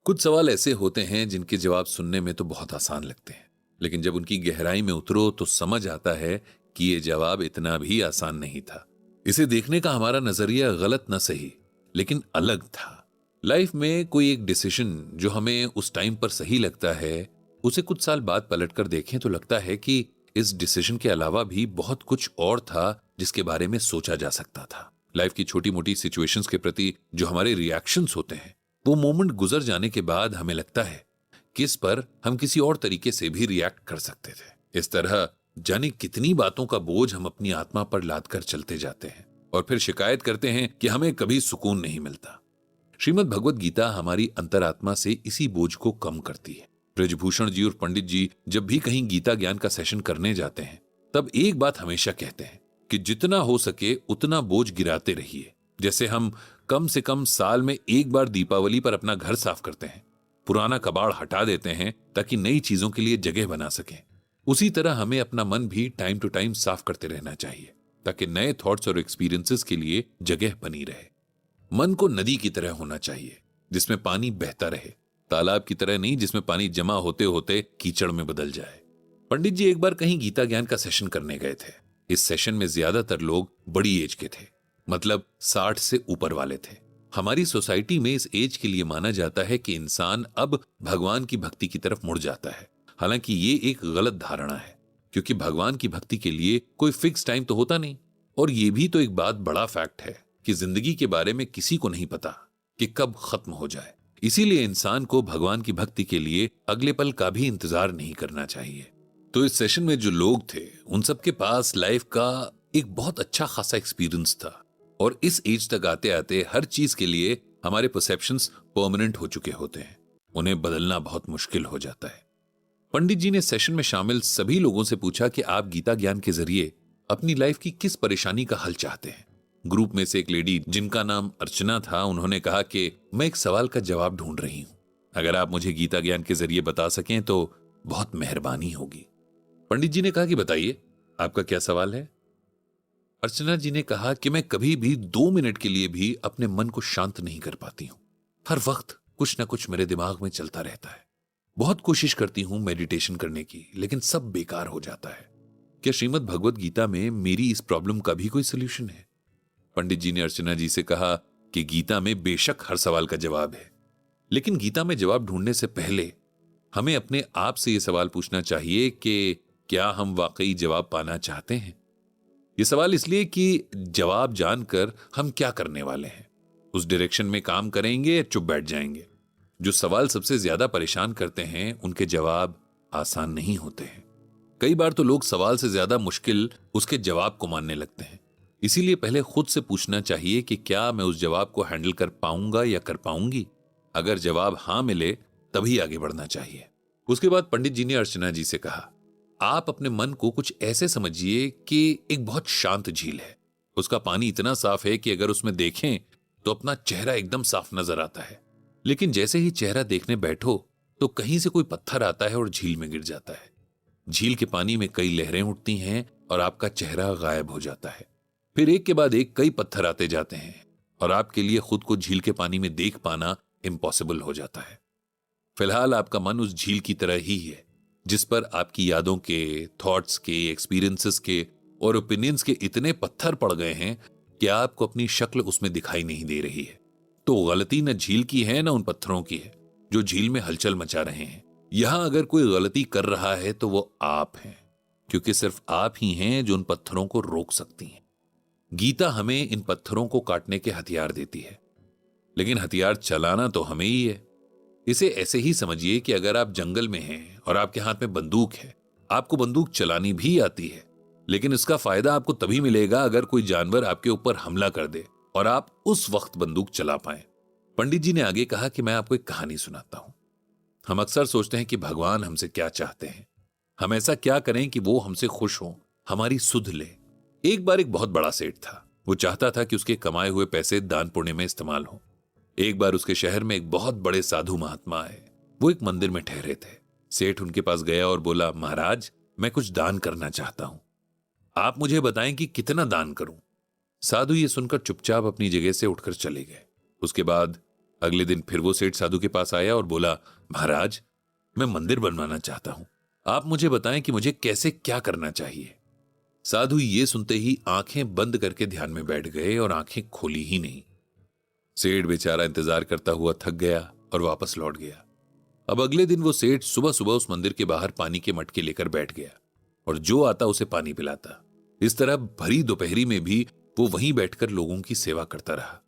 कुछ सवाल ऐसे होते हैं जिनके जवाब सुनने में तो बहुत आसान लगते हैं, लेकिन जब उनकी गहराई में उतरो तो समझ आता है कि ये जवाब इतना भी आसान नहीं था। इसे देखने का हमारा नजरिया गलत न सही, लेकिन अलग था। लाइफ में कोई एक डिसीजन जो हमें उस टाइम पर सही लगता है, उसे कुछ साल बाद पलटकर देखें तो लगता है कि इस डिसीजन के अलावा भी बहुत कुछ और था जिसके बारे में सोचा जा सकता था। लाइफ की छोटी मोटी सिचुएशंस के प्रति जो हमारे रिएक्शंस होते हैं, वो मोमेंट गुजर जाने के बाद हमें लगता है कि इस पर हम किसी और तरीके से भी रिएक्ट कर सकते थे। इस तरह जाने कितनी बातों का बोझ हम अपनी आत्मा पर लाद कर चलते जाते हैं और फिर शिकायत करते हैं कि हमें कभी सुकून नहीं मिलता। श्रीमद् भगवत गीता हमारी अंतरात्मा से इसी बोझ को कम करती है। ब्रजभूषण जी और पंडित जी जब भी कहीं गीता ज्ञान का सेशन करने जाते हैं, तब एक बात हमेशा कहते हैं कि जितना हो सके उतना बोझ गिराते रहिए। जैसे हम कम से कम साल में एक बार दीपावली पर अपना घर साफ करते हैं, पुराना कबाड़ हटा देते हैं ताकि नई चीजों के लिए जगह बना सकें, उसी तरह हमें अपना मन भी टाइम टू टाइम साफ करते रहना चाहिए ताकि नए थॉट्स और एक्सपीरियंसेस के लिए जगह बनी रहे। मन को नदी की तरह होना चाहिए जिसमें पानी बहता रहे, तालाब की तरह नहीं जिसमें पानी जमा होते होते कीचड़ में बदल जाए। पंडित जी एक बार कहीं गीता ज्ञान का सेशन करने गए थे। इस सेशन में ज्यादातर लोग बड़ी एज के थे, मतलब 60 से ऊपर वाले थे। हमारी सोसाइटी में इस एज के लिए माना जाता है कि इंसान अब भगवान की भक्ति की तरफ मुड़ जाता है। हालांकि ये एक गलत धारणा है, क्योंकि भगवान की भक्ति के लिए कोई फिक्स टाइम तो होता नहीं। और ये भी तो एक बात बड़ा फैक्ट है कि जिंदगी के बारे में किसी को नहीं पता कि कब खत्म हो जाए। इसीलिए इंसान को भगवान की भक्ति के लिए अगले पल का भी इंतजार नहीं करना चाहिए। तो इस सेशन में जो लोग थे, उन सबके पास लाइफ का एक बहुत अच्छा खासा एक्सपीरियंस था और इस एज तक आते आते हर चीज के लिए हमारे परसेप्शंस परमानेंट हो चुके होते हैं, उन्हें बदलना बहुत मुश्किल हो जाता है। पंडित जी ने सेशन में शामिल सभी लोगों से पूछा कि आप गीता ज्ञान के जरिए अपनी लाइफ की किस परेशानी का हल चाहते हैं। ग्रुप में से एक लेडी जिनका नाम अर्चना था, उन्होंने कहा कि मैं एक सवाल का जवाब ढूंढ रही हूं, अगर आप मुझे गीता ज्ञान के जरिए बता सकें तो बहुत मेहरबानी होगी। पंडित जी ने कहा कि बताइए आपका क्या सवाल है। अर्चना जी ने कहा कि मैं कभी भी 2 मिनट के लिए भी अपने मन को शांत नहीं कर पाती हूं। हर वक्त कुछ ना कुछ मेरे दिमाग में चलता रहता है। बहुत कोशिश करती हूं मेडिटेशन करने की, लेकिन सब बेकार हो जाता है। क्या श्रीमद् भगवत गीता में मेरी इस प्रॉब्लम का भी कोई सोल्यूशन है? पंडित जी ने अर्चना जी से कहा कि गीता में बेशक हर सवाल का जवाब है, लेकिन गीता में जवाब ढूंढने से पहले हमें अपने आप से यह सवाल पूछना चाहिए कि क्या हम वाकई जवाब पाना चाहते हैं। यह सवाल इसलिए कि जवाब जानकर हम क्या करने वाले हैं, उस डायरेक्शन में काम करेंगे या चुप बैठ जाएंगे। जो सवाल सबसे ज्यादा परेशान करते हैं उनके जवाब आसान नहीं होते हैं। कई बार तो लोग सवाल से ज्यादा मुश्किल उसके जवाब को मानने लगते हैं। इसीलिए पहले खुद से पूछना चाहिए कि क्या मैं उस जवाब को हैंडल कर पाऊंगा या कर पाऊंगी। अगर जवाब हां मिले तभी आगे बढ़ना चाहिए। उसके बाद पंडित जी ने अर्चना जी से कहा, आप अपने मन को कुछ ऐसे समझिए कि एक बहुत शांत झील है। उसका पानी इतना साफ है कि अगर उसमें देखें तो अपना चेहरा एकदम साफ नजर आता है, लेकिन जैसे ही चेहरा देखने बैठो तो कहीं से कोई पत्थर आता है और झील में गिर जाता है। झील के पानी में कई लहरें उठती हैं और आपका चेहरा गायब हो जाता है। फिर एक के बाद एक कई पत्थर आते जाते हैं और आपके लिए खुद को झील के पानी में देख पाना इम्पॉसिबल हो जाता है। फिलहाल आपका मन उस झील की तरह ही है जिस पर आपकी यादों के, थॉट्स के, एक्सपीरियंसेस के और ओपिनियंस के इतने पत्थर पड़ गए हैं कि आपको अपनी शक्ल उसमें दिखाई नहीं दे रही है। तो गलती न झील की है न उन पत्थरों की है जो झील में हलचल मचा रहे हैं। यहां अगर कोई गलती कर रहा है तो वो आप हैं, क्योंकि सिर्फ आप ही हैं जो उन पत्थरों को रोक सकती हैं। गीता हमें इन पत्थरों को काटने के हथियार देती है, लेकिन हथियार चलाना तो हमें ही है। इसे ऐसे ही समझिए कि अगर आप जंगल में हैं और आपके हाथ में बंदूक है, आपको बंदूक चलानी भी आती है, लेकिन इसका फायदा आपको तभी मिलेगा अगर कोई जानवर आपके ऊपर हमला कर दे और आप उस वक्त बंदूक चला पाएं। पंडित जी ने आगे कहा कि मैं आपको एक कहानी सुनाता हूं। हम अक्सर सोचते हैं कि भगवान हमसे क्या चाहते हैं, हम ऐसा क्या करें कि वो हमसे खुश हो, हमारी सुध ले। एक बार एक बहुत बड़ा सेठ था। वो चाहता था कि उसके कमाए हुए पैसे दान पुण्य में इस्तेमाल हो। एक बार उसके शहर में एक बहुत बड़े साधु महात्मा आए। वो एक मंदिर में ठहरे थे। सेठ उनके पास गया और बोला, महाराज मैं कुछ दान करना चाहता हूं, आप मुझे बताएं कि कितना दान करूं। साधु ये सुनकर चुपचाप अपनी जगह से उठकर चले गए। उसके बाद अगले दिन फिर वो सेठ साधु के पास आया और बोला, महाराज, मैं मंदिर बनवाना चाहता हूं, आप मुझे बताएं कि मुझे कैसे क्या करना चाहिए। साधु ये सुनते ही आंखें बंद करके ध्यान में बैठ गए और आंखें खोली ही नहीं। सेठ बेचारा इंतजार करता हुआ थक गया और वापस लौट गया। अब अगले दिन वो सेठ सुबह सुबह उस मंदिर के बाहर पानी के मटके लेकर बैठ गया और जो आता उसे पानी पिलाता। इस तरह भरी दोपहरी में भी वो वहीं बैठकर लोगों की सेवा करता रहा।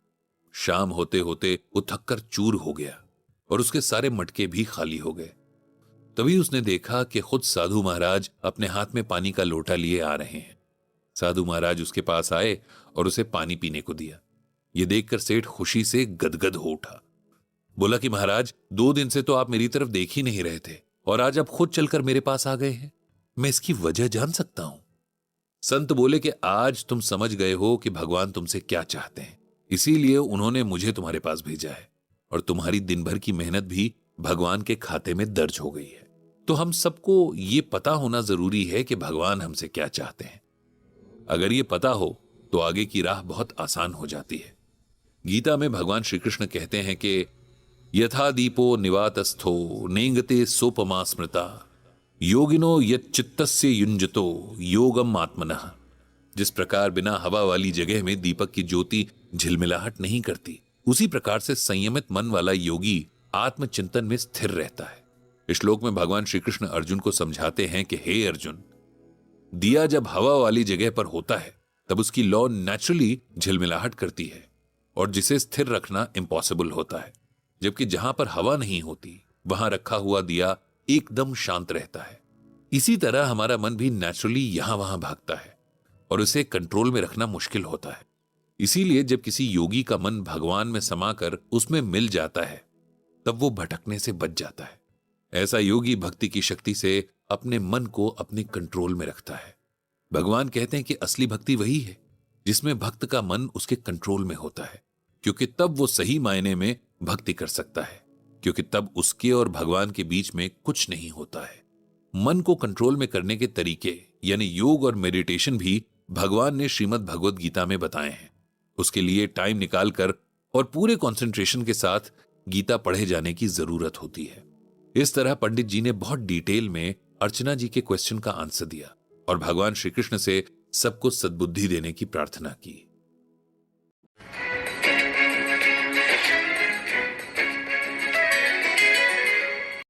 शाम होते होते वो थककर चूर हो गया और उसके सारे मटके भी खाली हो गए। तभी उसने देखा कि खुद साधु महाराज अपने हाथ में पानी का लोटा लिए आ रहे हैं। साधु महाराज उसके पास आए और उसे पानी पीने को दिया। ये देखकर सेठ खुशी से गदगद हो उठा। बोला कि महाराज, 2 दिन से तो आप मेरी तरफ देख ही नहीं रहे थे और आज आप खुद चलकर मेरे पास आ गए हैं। मैं इसकी वजह जान सकता हूं? संत बोले कि आज तुम समझ गए हो कि भगवान तुमसे क्या चाहते हैं, इसीलिए उन्होंने मुझे तुम्हारे पास भेजा है और तुम्हारी दिन भर की मेहनत भी भगवान के खाते में दर्ज हो गई है। तो हम सबको ये पता होना जरूरी है कि भगवान हमसे क्या चाहते हैं। अगर ये पता हो तो आगे की राह बहुत आसान हो जाती है। गीता में भगवान श्री कृष्ण कहते हैं कि यथा दीपो निवातस्थो नेंगते सोपमा स्मृता योगिनो यच्चित्तस्य युंजतो योगम आत्मनः। जिस प्रकार बिना हवा वाली जगह में दीपक की ज्योति झिलमिलाहट नहीं करती, उसी प्रकार से संयमित मन वाला योगी आत्मचिंतन में स्थिर रहता है। इस श्लोक में भगवान श्री कृष्ण अर्जुन को समझाते हैं कि हे अर्जुन, दिया जब हवा वाली जगह पर होता है तब उसकी लौ नेचुरली झिलमिलाहट करती है और जिसे स्थिर रखना इम्पॉसिबल होता है, जबकि जहां पर हवा नहीं होती वहां रखा हुआ दिया एकदम शांत रहता है। इसी तरह हमारा मन भी नेचुरली यहां वहां भागता है और उसे कंट्रोल में रखना मुश्किल होता है। इसीलिए जब किसी योगी का मन भगवान में समाकर उसमें मिल जाता है तब वो भटकने से बच जाता है। ऐसा योगी भक्ति की शक्ति से अपने मन को अपने कंट्रोल में रखता है। भगवान कहते हैं कि असली भक्ति वही है जिसमें भक्त का मन उसके कंट्रोल में होता है, क्योंकि तब वो सही मायने में भक्ति कर सकता है, क्योंकि तब उसके और भगवान के बीच में कुछ नहीं होता है। मन को कंट्रोल में करने के तरीके यानी योग और मेडिटेशन भी भगवान ने श्रीमद् भगवद गीता में बताए हैं। उसके लिए टाइम निकालकर और पूरे कंसंट्रेशन के साथ गीता पढ़े जाने की जरूरत होती है। इस तरह पंडित जी ने बहुत डिटेल में अर्चना जी के क्वेश्चन का आंसर दिया और भगवान श्री कृष्ण से सबको सद्बुद्धि देने की प्रार्थना की।